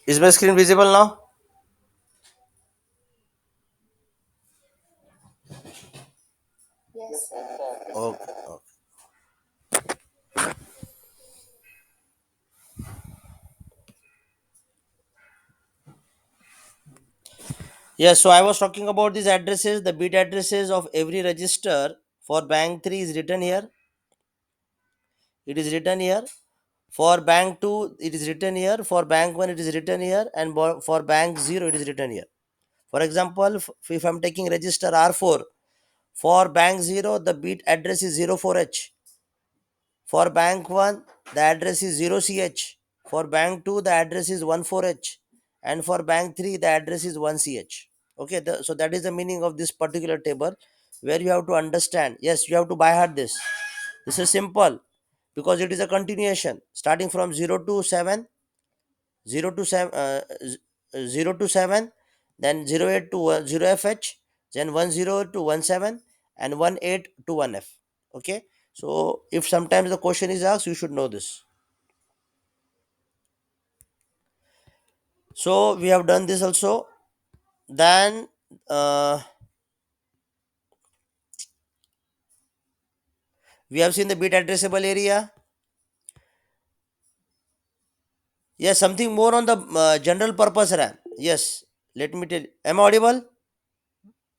Is my screen visible now? Okay. Okay. Yes, so I was talking about these addresses, the bit addresses of every register. For bank 3 is written here. It is written here. For bank 2, it is written here. For bank 1, it is written here. And for bank 0, it is written here. For example, if I'm taking register R4, for bank 0, the bit address is 04H. For bank 1, the address is 0CH. For bank 2, the address is 14H. And for bank 3, the address is 1CH. Okay, so that is the meaning of this particular table where you have to understand. Yes, you have to by heart this. This is simple because it is a continuation starting from 0 to 7, 0 to 7, 0 to 7, then 08 to 0FH, then 10 to 17, and 18 to 1F. Okay, so if sometimes the question is asked, you should know this. So we have done this also. Then we have seen the bit addressable area. Yes, something more on the general purpose RAM. Yes, let me tell. Am I audible?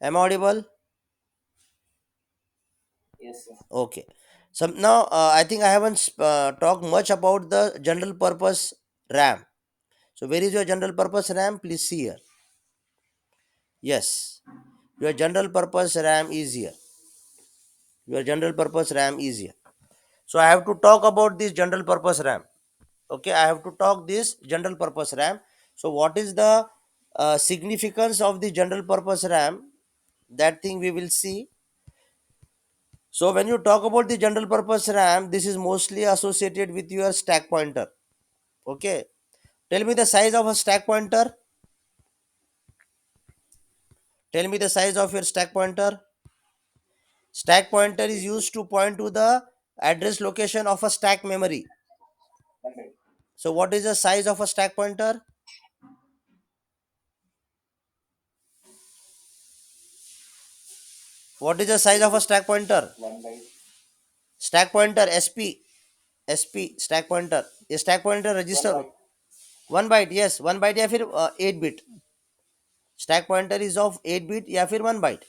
Am I audible? Okay. So now I think I haven't talked much about the general purpose RAM. So where is your general purpose RAM? Please see here. Yes, your general purpose RAM is here. Your general purpose RAM is here. So I have to talk about this general purpose RAM. Okay, I have to talk this general purpose RAM. So what is the significance of the general purpose RAM? That thing we will see. So when you talk about the general purpose RAM, this is mostly associated with your stack pointer. Okay. Tell me the size of a stack pointer. Tell me the size of your stack pointer. Stack pointer is used to point to the address location of a stack memory. So what is the size of a stack pointer? What is the size of a stack pointer? Stack pointer SP stack pointer. A stack pointer register 1 byte. Yes, 1 byte या फिर 8 bit. Stack pointer is of 8 bit या फिर 1 byte.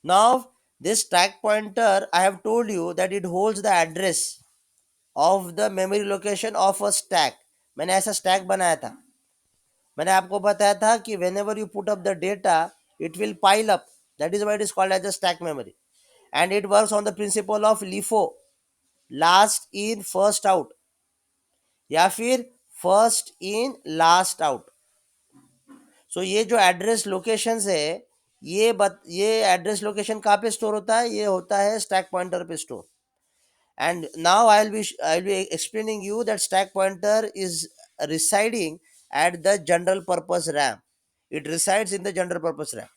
Now this stack pointer, I have told you that it holds the address of the memory location of a stack. मैंने ऐसा stack बनाया था. मैंने आपको बताया था कि whenever you put up the data, it will pile up. That is why it is called as a stack memory. And it works on the principle of LIFO, last in first out, या फिर first in last out. सो ये जो address location है, ये address location कहाँ पे store होता है? ये होता है स्टैक पॉइंटर पे store. And now I'll be explaining you that stack pointer is residing at the general purpose RAM. It resides in the general purpose RAM.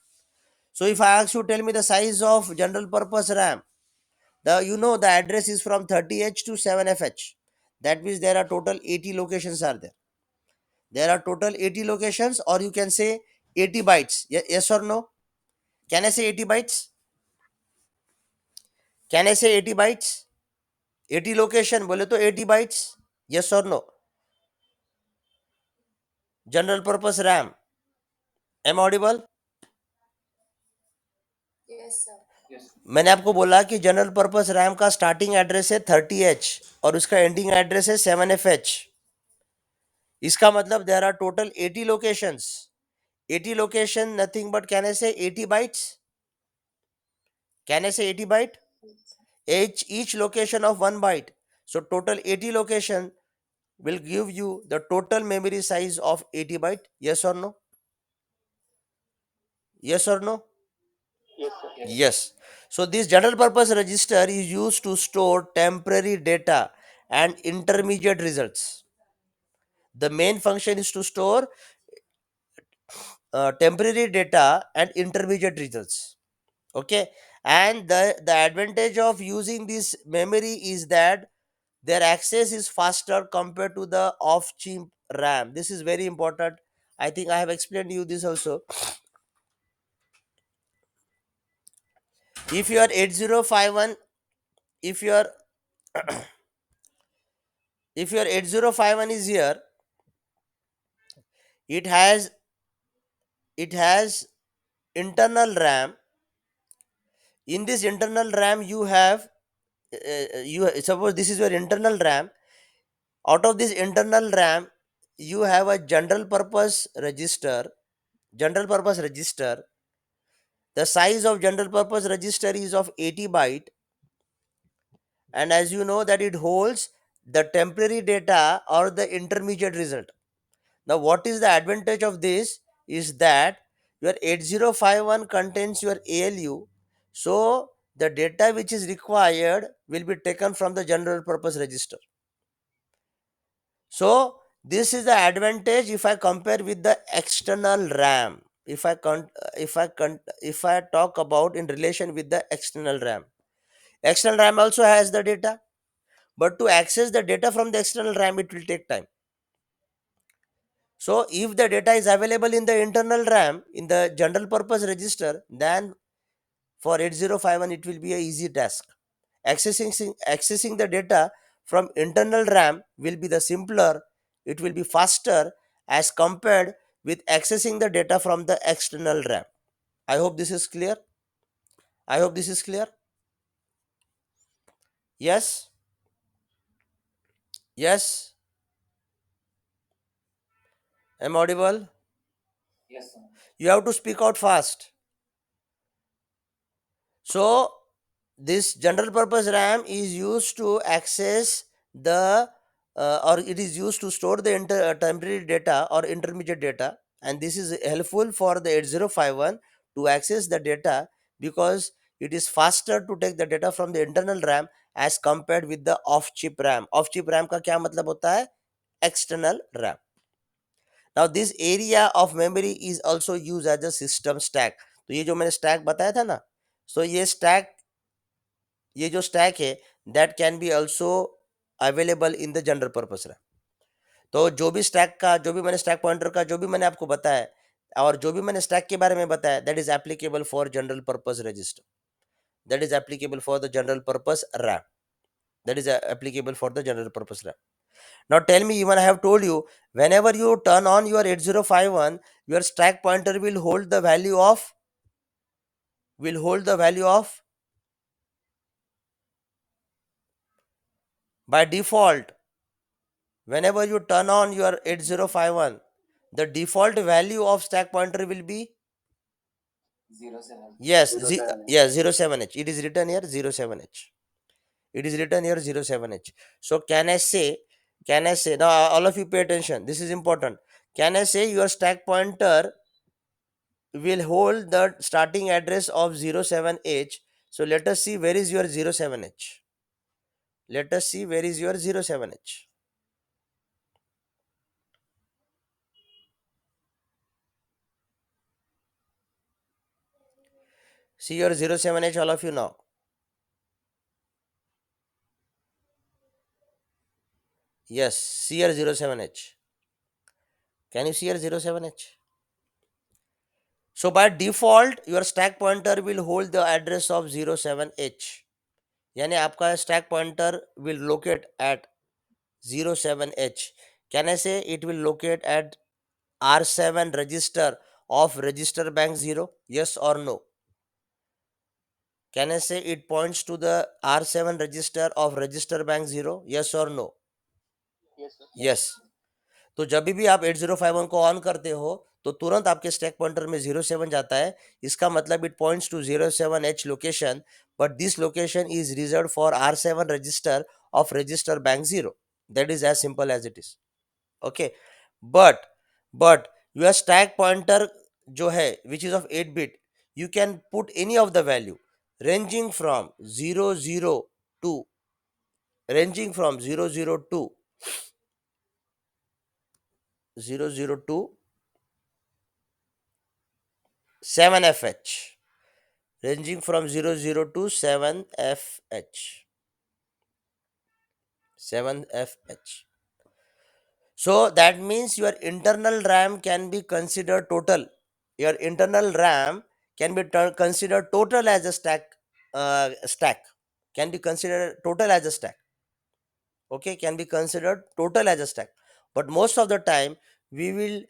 So if I ask you, tell me the size of general purpose RAM, the address is from 30H to 7FH. That means there are total 80 locations are there. There are total 80 locations, or you can say 80 bytes. Yes or no? Can I say 80 bytes? Can I say 80 bytes? 80 location बोले तो 80 bytes. Yes or no? General purpose RAM. Am I audible? मैंने आपको बोला कि general purpose RAM का starting address है 30H और उसका एंडिंग एड्रेस है 7FH. इसका मतलब there are total 80 locations. 80 location nothing but can I say 80 bytes. Can I say 80 byte? Each location of 1 byte. So total 80 location will give you the total memory size of 80 byte. Yes or no? Yes or no? Yes. So this general purpose register is used to store temporary data and intermediate results. The main function is to store temporary data and intermediate results. Okay. And the advantage of using this memory is that their access is faster compared to the off chip RAM. This is very important. I think I have explained you this also. If your 8051, if your if your 8051 is here, it has it has internal RAM. In this internal RAM you have you suppose this is your internal RAM. Out of this internal RAM you have a general purpose register. The size of general purpose register is of 80 byte, and as you know that it holds the temporary data or the intermediate result. Now what is the advantage of this is that your 8051 contains your ALU, so the data which is required will be taken from the general purpose register. So this is the advantage if I compare with the external RAM. If I talk about in relation with the external RAM, external RAM also has the data, but to access the data from the external RAM it will take time. So if the data is available in the internal RAM in the general purpose register, then for 8051 it will be a easy task. Accessing the data from internal RAM will be the simpler, it will be faster as compared with accessing the data from the external RAM. I hope this is clear. I hope this is clear. Yes. Yes. Am I audible? Yes, sir. You have to speak out fast. So this general purpose RAM is used to access the or it is used to store the temporary data or intermediate data, and this is helpful for the 8051 to access the data because it is faster to take the data from the internal RAM as compared with the off chip RAM. Off chip RAM का क्या मतलब होता है? External RAM. Now this area of memory is also used as a system stack. तो ये जो मैंने stack बताया था ना, so ये जो stack है that can be also available in the general purpose RAM. तो जो भी stack का, जो भी मैंने stack pointer का जो भी मैंने आपको बताया और जो भी मैंने stack के बारे में बताया, that is applicable for general purpose register, that is applicable for the general purpose RAM, that is applicable for the general purpose RAM. Now tell me, even I have told you, whenever you turn on your 8051, your stack pointer will hold the value of by default. Whenever you turn on your 8051, the default value of stack pointer will be 07. yes, 07H. It is written here 07H. It is written here 07H. So can I say now all of you pay attention. This is important. Can I say your stack pointer will hold the starting address of 07H? So let us see where is your 07H. Let us see where is your 07H. See your 07H, all of you now. Yes, see your 07H. Can you see your 07H? So by default, your stack pointer will hold the address of 07H. यानी आपका stack pointer will locate at 07H. Can I say it will locate at R7 register of register bank 0? Yes or no? Can I say it points to the R7 register of register bank 0? Yes or no? Yes, sir. Yes. तो जब भी आप 8051 को on करते हो तो तुरंत आपके स्टैक पॉइंटर में 07 जाता है. इसका मतलब it points to 07H location, but this location is reserve for R7 register of register bank 0. That is as simple as it is. Okay. But but your stack pointer जो है which is of 8 bit, you can put any of the value ranging from 002 ranging from 002 7FH, ranging from 00 to 7FH. 7fh. So that means your internal RAM can be considered total. Your internal RAM can be considered total as a stack. Can be considered total as a stack. Okay, can be considered total as a stack. But most of the time, we will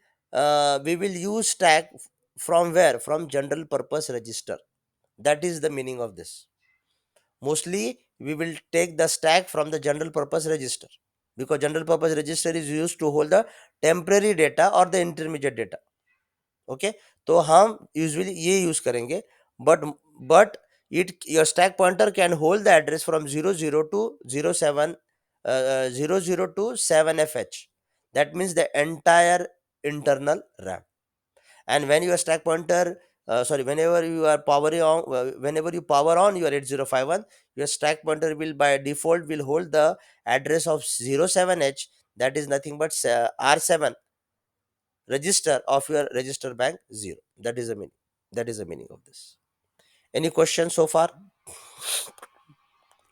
we will use stack from where? From general purpose register. That is the meaning of this. Mostly, we will take the stack from the general purpose register, because general purpose register is used to hold the temporary data or the intermediate data. Okay, तो हम usually ये use करेंगे. But it your stack pointer can hold the address from 00 to 07 00 to 7fh. That means the entire internal RAM. And when your stack pointer sorry, whenever you are powering on whenever you power on your 8051, your stack pointer will by default will hold the address of 07h. That is nothing but R7 register of your register bank 0. That is the meaning. That is the meaning of this. Any questions so far?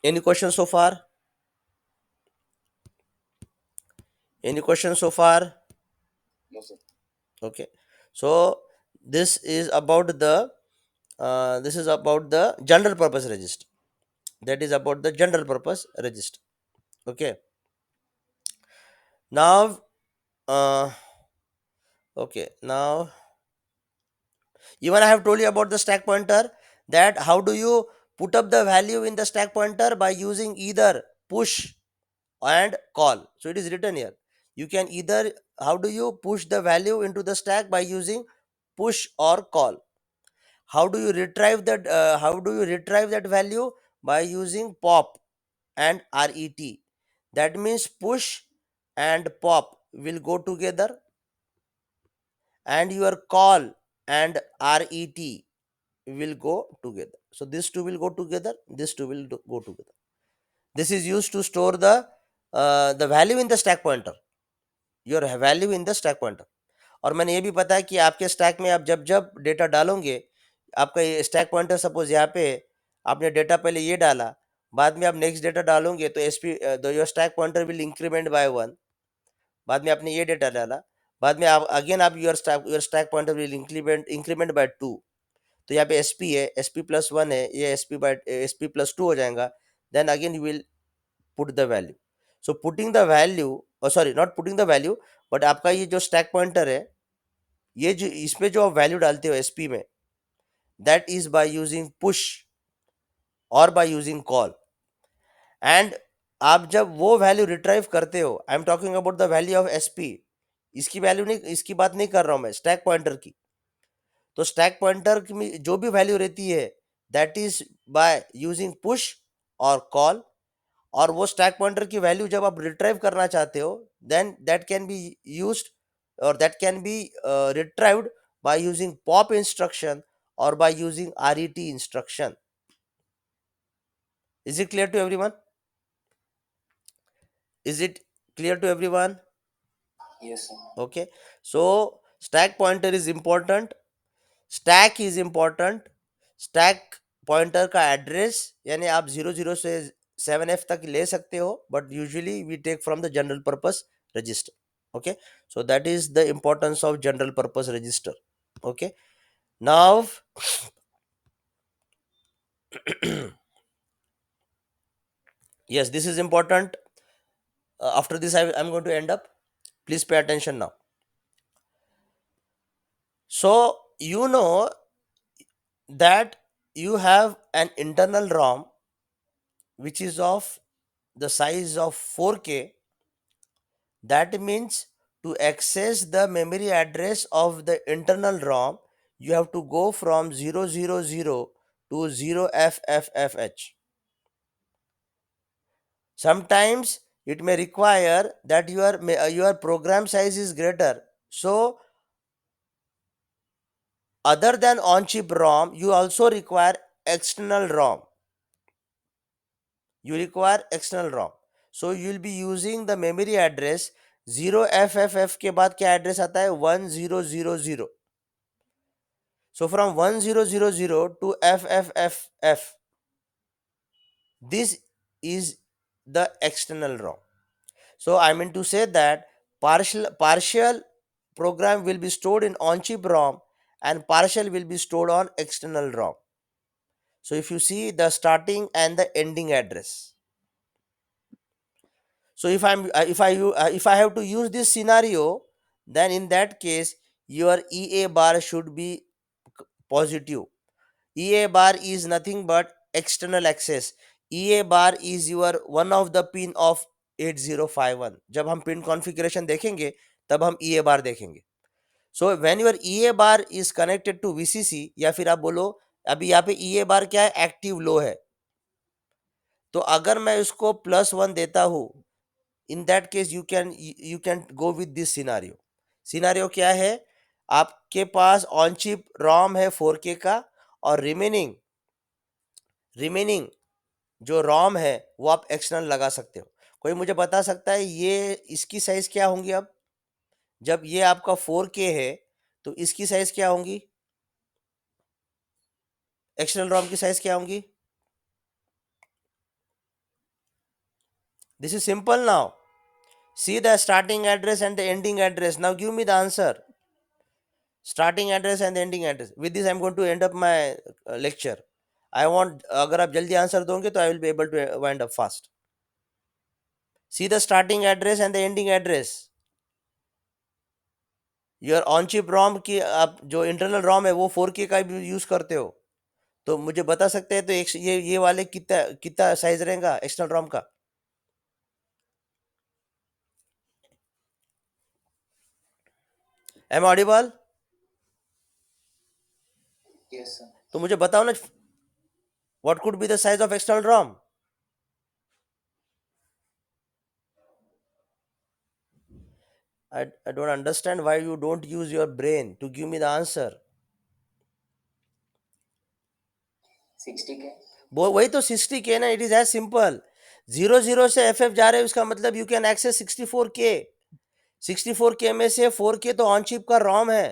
Any questions so far? Any questions so far? No, sir. Okay. So this is about the general purpose register. That is about the general purpose register. Okay. Now, uh, okay. Now, even I have told you about the stack pointer, that how do you put up the value in the stack pointer? By using either push and call. So it is written here. You can either, how do you push the value into the stack? By using push or call. How do you retrieve that? How do you retrieve that value? By using pop and ret. That means push and pop will go together, and your call and ret will go together. So these two will go together, these two will go together. This is used to store the value in the stack pointer, your value in the stack pointer. और मैंने ये भी पता है कि आपके stack में आप जब जब डेटा डालोगे, आपका ये स्टैक पॉइंटर सपोज यहाँ पे आपने डेटा पहले ये डाला, बाद में आप नेक्स्ट डेटा डालोगे तो SP your stack pointer will increment by 1. बाद में आपने ये डेटा डाला, बाद में आप अगेन आप your stack pointer will increment by 2. तो यहाँ पे एस पी है, एस पी प्लस 1 है, ये एस पी प्लस 2 हो जाएगा. Then again you will put the value. So putting the value, sorry not putting the value, but आपका ये जो स्टैक पॉइंटर है, ये जो इसमें जो आप वैल्यू डालते हो एसपी में, that is by using push और बाय यूजिंग कॉल. एंड आप जब वो वैल्यू रिट्राइव करते हो, I am talking about the value of SP. इसकी वैल्यू नहीं, इसकी बात नहीं कर रहा हूं मैं, स्टैक पॉइंटर की. तो स्टैक पॉइंटर में जो भी वैल्यू रहती है, that is by using push और कॉल. और वो स्टैक पॉइंटर की वैल्यू जब आप रिट्राइव करना चाहते हो, then that can be used or that can be retrieved by using pop instruction or by using ret instruction. Is it clear to everyone? Is it clear to everyone? Yes, sir. Okay. So stack pointer is important, stack is important. Stack pointer का address यानी आप 00 से 7f तक ले सकते हो, but usually we take from the general purpose register. Okay, so that is the importance of general purpose register. Okay, now yes, this is important. After this I'm going to end up. Please pay attention now. So you know that you have an internal ROM which is of the size of 4K. That means to access the memory address of the internal ROM, you have to go from 000 to 0FFFH. Sometimes it may require that your program size is greater. So other than on-chip ROM, you also require external ROM. You require external ROM. So you will be using the memory address 0FFF के बाद क्या address आता है? 1000. So from 1000 to FFFF, this is the external ROM. So I mean to say that partial program will be stored in on chip ROM and partial will be stored on external ROM. So if you see the starting and the ending address. So if I have to use this scenario, then in that case your EA bar should be positive. EA bar is nothing but external access. EA bar is your one of the pin of 8051. जब हम pin configuration देखेंगे तब हम EA bar देखेंगे. So when your EA bar is connected to VCC या फिर आप बोलो अभी यहाँ पे EA bar क्या है, एक्टिव लो है. तो अगर मैं उसको +1 देता हूँ, in that case you can go with this scenario क्या है, आपके पास ऑन चिप रॉम है 4K का, और रिमेनिंग जो रॉम है वो आप एक्सटर्नल लगा सकते हो. कोई मुझे बता सकता है ये इसकी साइज क्या होंगी? अब जब ये आपका 4K है तो इसकी साइज क्या होंगी, एक्सटर्नल रॉम की साइज क्या होंगी? This is simple now. See the starting address and the ending address. Now give me the answer. Starting address and the ending address. With this, I'm going to end up my lecture. I want, अगर आप जल्दी answer दोगे तो I will be able to wind up fast. See the starting address and the ending address. Your on chip ROM की आप जो internal ROM है वो 4K का भी यूज करते हो, तो मुझे बता सकते हैं तो ये वाले कितना कितना साइज रहेगा एक्सटर्नल ROM का? Am I audible? Yes, sir. तो मुझे बताओ ना, what could be the size of external ROM? I don't understand why you don't use your brain to give me the answer. 60K. वो वही तो 60K ना, it is as simple. 00 से FF जा रहे हो, इसका मतलब you can access 64K. 64K में से 4K तो ऑन चिप का रॉम है,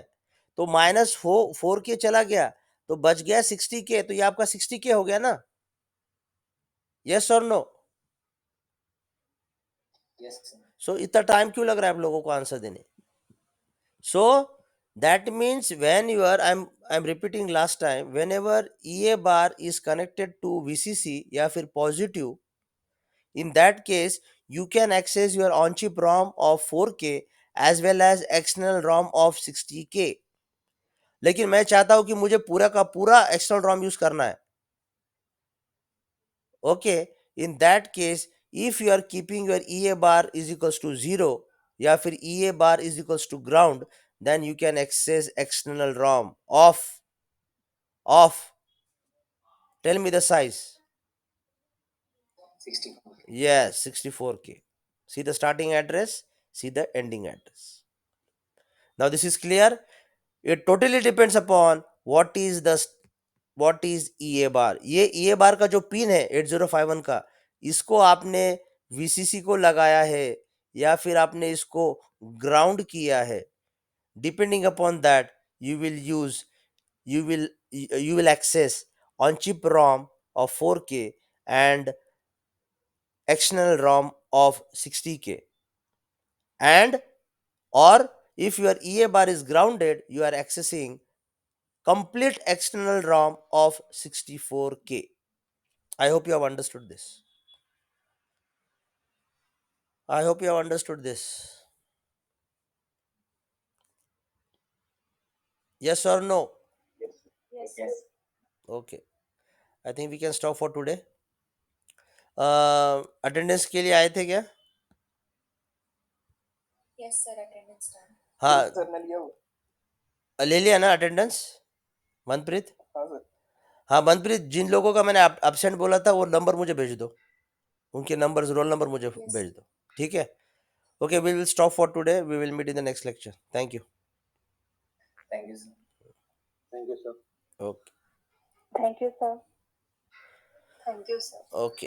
तो -4K चला गया तो बच गया 60K, तो ये आपका 60K हो गया ना. यस और नो? Yes, sir. सो इतना टाइम क्यों लग रहा है आप लोगों को आंसर देने? So that means when you are, I'm repeating last time, whenever EA bar is connected to VCC या फिर positive, in that case you can access your on chip ROM of 4K as well as external ROM of 60K. लेकिन मैं चाहता हूं कि मुझे पूरा का पूरा एक्सटर्नल ROM यूज करना है. Okay, in that case if you are keeping your EA bar is equals to 0 या फिर EA bar is equals to ground, then you can access external ROM of tell me the size. 64. Yes, 64K. See the starting address, see the ending address. Now this is clear. It totally depends upon what is EA bar. ये EA bar का जो pin है 8051 का, इसको आपने VCC को लगाया है या फिर आपने इसको ग्राउंड किया है. Depending upon that, you will use you will access on chip ROM of 4K and external ROM of 60K. And or if your EA bar is grounded, you are accessing complete external ROM of 64K. I hope you have understood this. I hope you have understood this. Yes or no? Yes. Yes. Okay. I think we can stop for today. Attendance के लिए आए थे क्या? Yes, sir. Attendance time. हाँ, Sir, मैं लिया हूँ. ले लिया ना अटेंडेंस मनप्रीत? हाँ सर. हाँ मनप्रीत, जिन लोगों का मैंने एब्सेंट बोला था वो नंबर मुझे भेज दो, उनके नंबर रोल नंबर मुझे Yes. भेज दो. ठीक है? Okay, we will stop for today. We will meet in the next lecture. Thank you. Thank you, sir. Thank you, sir. Okay. Thank you, sir. Thank you, sir. Okay.